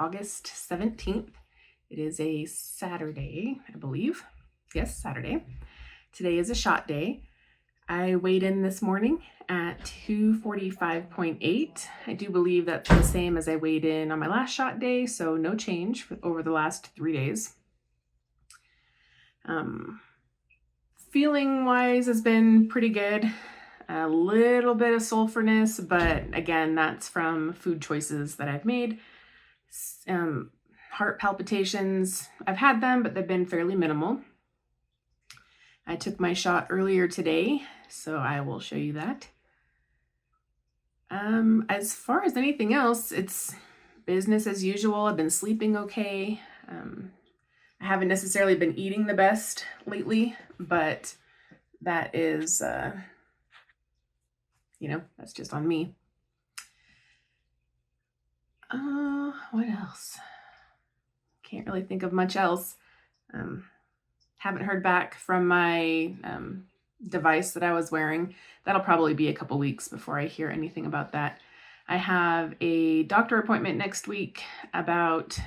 August 17th. It is a Saturday, I believe. Yes, Saturday. Today is a shot day. I weighed in this morning at 245.8. I do believe that's the same as I weighed in on my last shot day, so no change over the last 3 days. Feeling wise has been pretty good. A little bit of sulfurness, but again, that's from food choices that I've made. Heart palpitations, I've had them, but they've been fairly minimal. I took my shot earlier today, so I will show you that. As far as anything else, it's business as usual. I've been sleeping okay. I haven't necessarily been eating the best lately, but that is, that's just on me. What else? Can't really think of much else. Haven't heard back from my device that I was wearing. That'll probably be a couple weeks before I hear anything about that. I have a doctor appointment next week about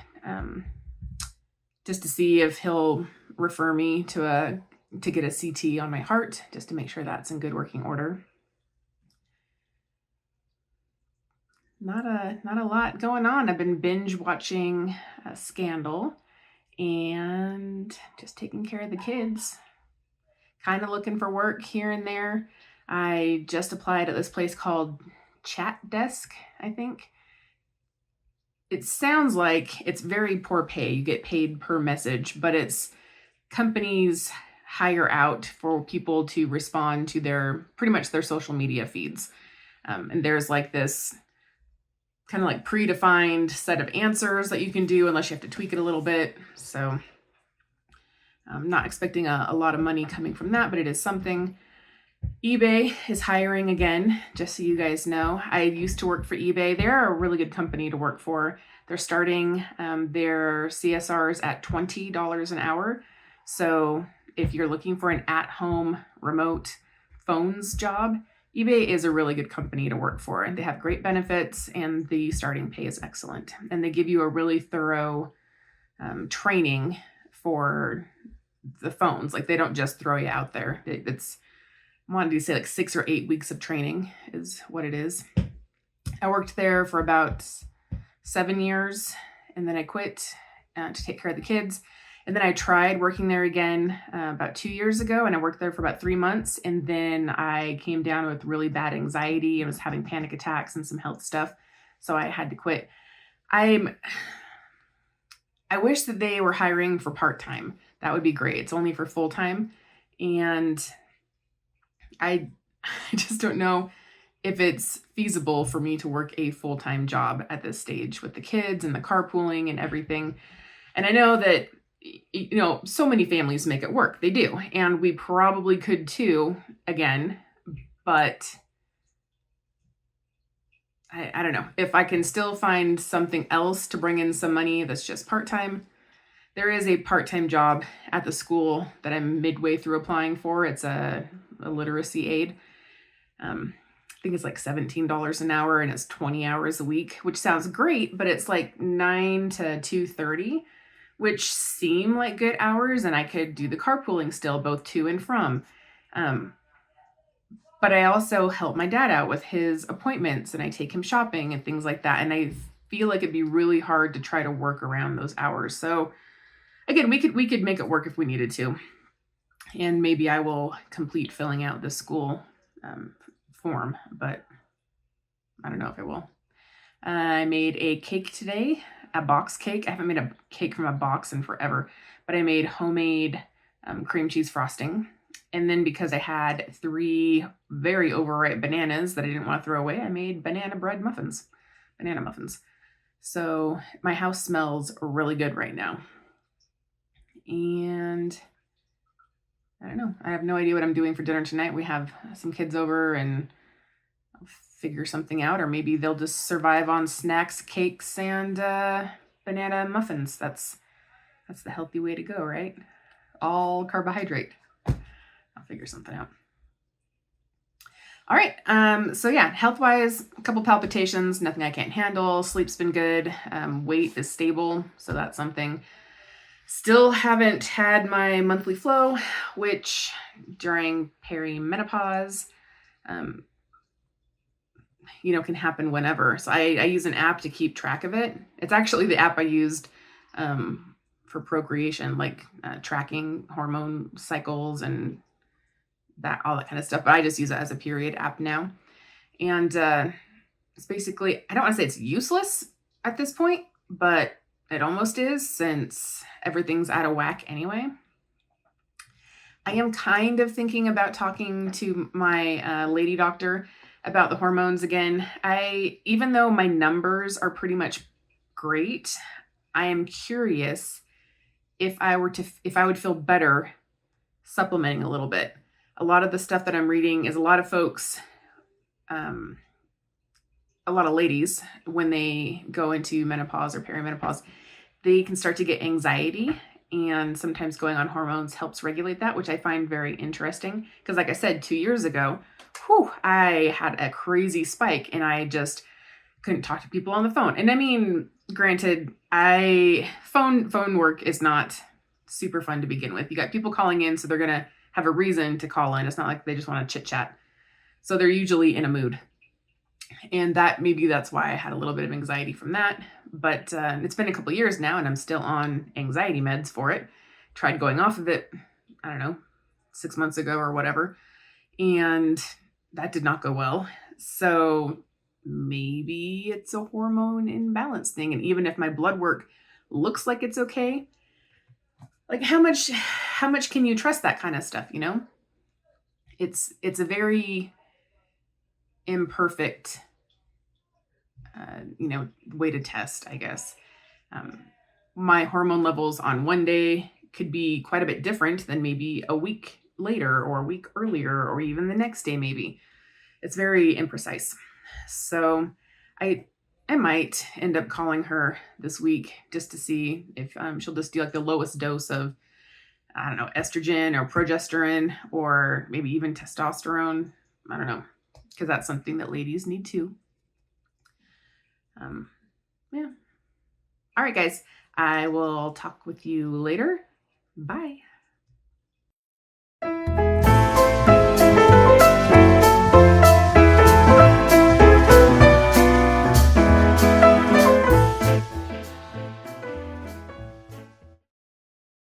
just to see if he'll refer me to get a CT on my heart, just to make sure that's in good working order. Not a lot going on. I've been binge watching Scandal and just taking care of the kids. Kind of looking for work here and there. I just applied at this place called Chat Desk, I think. It sounds like it's very poor pay. You get paid per message, but it's companies hire out for people to respond to pretty much their social media feeds. And there's like this kind of like predefined set of answers that you can do unless you have to tweak it a little bit. So I'm not expecting a lot of money coming from that, but it is something. eBay is hiring again, just so you guys know. I used to work for eBay. They're a really good company to work for. They're starting their CSRs at $20 an hour. So if you're looking for an at-home remote phones job, eBay is a really good company to work for. And they have great benefits and the starting pay is excellent. And they give you a really thorough training for the phones. Like they don't just throw you out there. I wanted to say like 6 or 8 weeks of training is what it is. I worked there for about 7 years and then I quit to take care of the kids. And then I tried working there again about 2 years ago, and I worked there for about 3 months. And then I came down with really bad anxiety and was having panic attacks and some health stuff. So I had to quit. I wish that they were hiring for part-time. That would be great. It's only for full-time. And I just don't know if it's feasible for me to work a full-time job at this stage with the kids and the carpooling and everything. And I know that, so many families make it work. They do. And we probably could too, again, but I don't know. If I can still find something else to bring in some money that's just part-time. There is a part-time job at the school that I'm midway through applying for. It's a literacy aid. I think it's like $17 an hour and it's 20 hours a week, which sounds great, but it's like 9 to 2:30, which seem like good hours. And I could do the carpooling still, both to and from. But I also help my dad out with his appointments and I take him shopping and things like that. And I feel like it'd be really hard to try to work around those hours. So again, we could make it work if we needed to. And maybe I will complete filling out the school form, but I don't know if I will. I made a cake today, a box cake. I haven't made a cake from a box in forever, but I made homemade cream cheese frosting. And then because I had 3 very overripe bananas that I didn't want to throw away, I made banana muffins. So my house smells really good right now. And I don't know. I have no idea what I'm doing for dinner tonight. We have some kids over and I'll figure something out, or maybe they'll just survive on snacks, cakes, and banana muffins. That's the healthy way to go, right? All carbohydrate. I'll figure something out. All right. So yeah, health-wise, a couple palpitations, nothing I can't handle. Sleep's been good. Weight is stable, so that's something. Still haven't had my monthly flow, which during perimenopause, um, can happen whenever. So I use an app to keep track of it. It's actually the app I used for procreation, like tracking hormone cycles and all that kind of stuff. But I just use it as a period app now. And it's basically, I don't want to say it's useless at this point, but it almost is, since everything's out of whack anyway. I am kind of thinking about talking to my lady doctor about the hormones again. Even though my numbers are pretty much great, I am curious if I would feel better supplementing a little bit. A lot of the stuff that I'm reading is a lot of folks, a lot of ladies, when they go into menopause or perimenopause, they can start to get anxiety, and sometimes going on hormones helps regulate that, which I find very interesting. Because like I said, 2 years ago, I had a crazy spike and I just couldn't talk to people on the phone. And I mean, granted, phone work is not super fun to begin with. You got people calling in, so they're going to have a reason to call in. It's not like they just want to chit chat. So they're usually in a mood. And that's why I had a little bit of anxiety from that. But it's been a couple years now and I'm still on anxiety meds for it. Tried going off of it, I don't know, 6 months ago or whatever. And that did not go well. So maybe it's a hormone imbalance thing. And even if my blood work looks like it's okay, like how much can you trust that kind of stuff, It's a very imperfect way to test, I guess. My hormone levels on one day could be quite a bit different than maybe a week later or a week earlier or even the next day maybe. It's very imprecise. So I might end up calling her this week just to see if she'll just do like the lowest dose of, I don't know, estrogen or progesterone or maybe even testosterone. I don't know, because that's something that ladies need too. Yeah. All right, guys. I will talk with you later. Bye.